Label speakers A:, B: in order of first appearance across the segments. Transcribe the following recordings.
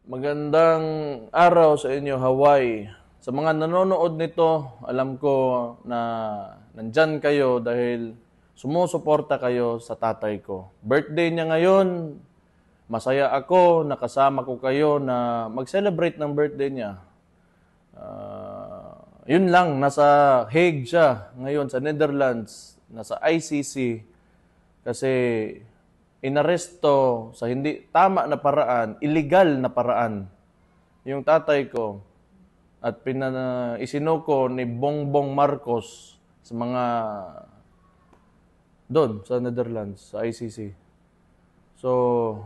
A: Magandang araw sa inyo, Hawaii. Sa mga nanonood nito, alam ko na nandyan kayo dahil sumusuporta kayo sa tatay ko. Birthday niya ngayon, masaya ako, nakasama ko kayo na mag-celebrate ng birthday niya. Yun lang, nasa Hague siya ngayon sa Netherlands, nasa ICC, kasi inaresto sa hindi tama na paraan, illegal na paraan, yung tatay ko at isinuko ni Bongbong Marcos sa mga doon sa Netherlands, sa ICC. So,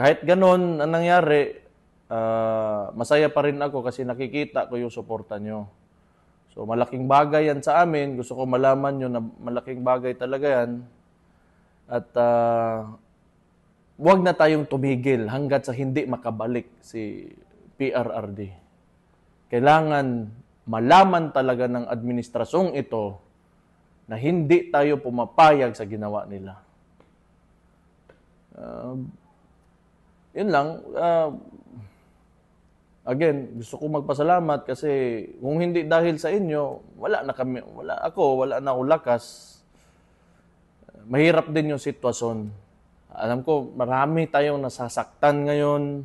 A: kahit ganon ang nangyari, masaya pa rin ako kasi nakikita ko yung suporta nyo. So, malaking bagay yan sa amin. Gusto ko malaman nyo na malaking bagay talaga yan. At huwag na tayong tumigil hanggat sa hindi makabalik si PRRD. Kailangan malaman talaga ng administrasyong ito na hindi tayo pumapayag sa ginawa nila. Yun lang. Again, gusto ko magpasalamat kasi kung hindi dahil sa inyo, wala na ako lakas. Mahirap din yung sitwasyon. Alam ko, marami tayong nasasaktan ngayon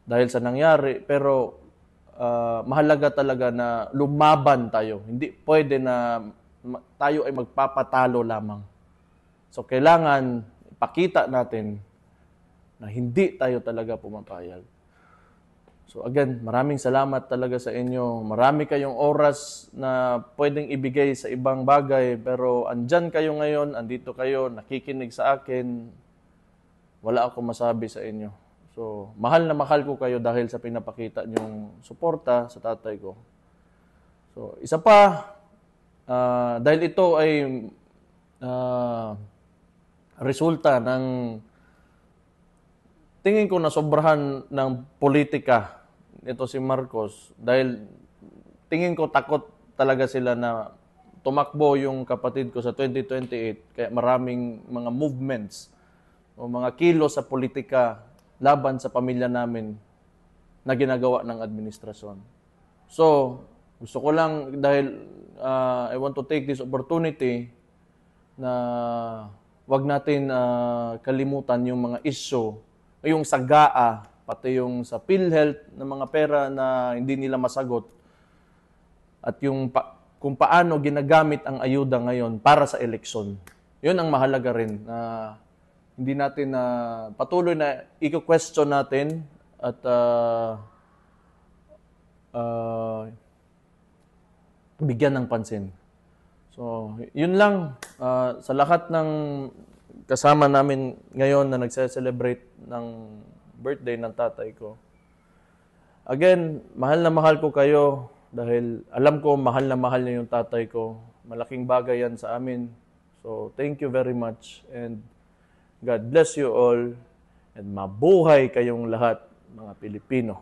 A: dahil sa nangyari, pero mahalaga talaga na lumaban tayo. Hindi pwede na tayo ay magpapatalo lamang. So, kailangan ipakita natin na hindi tayo talaga pumapayag. So again, maraming salamat talaga sa inyo. Marami kayong oras na pwedeng ibigay sa ibang bagay, pero andyan kayo ngayon, andito kayo, nakikinig sa akin. Wala akong masabi sa inyo. So, mahal na mahal ko kayo dahil sa pinapakita niyong suporta sa tatay ko. So, isa pa, dahil ito ay resulta ng tingin ko na sobrahan ng politika ito si Marcos dahil tingin ko takot talaga sila na tumakbo yung kapatid ko sa 2028 kaya maraming mga movements o mga kilos sa politika laban sa pamilya namin na ginagawa ng administrasyon. So, gusto ko lang dahil I want to take this opportunity na wag natin kalimutan yung mga issue, yung sa GAA, pati yung sa PhilHealth na mga pera na hindi nila masagot at yung kung paano ginagamit ang ayuda ngayon para sa eleksyon. Yun ang mahalaga rin na hindi natin patuloy na i-question natin at bigyan ng pansin. So, yun lang sa lahat ng kasama namin ngayon na nagse-celebrate ng birthday ng tatay ko. Again, mahal na mahal ko kayo dahil alam ko mahal na mahal niyo yung tatay ko. Malaking bagay yan sa amin. So, thank you very much and God bless you all and mabuhay kayong lahat, mga Pilipino.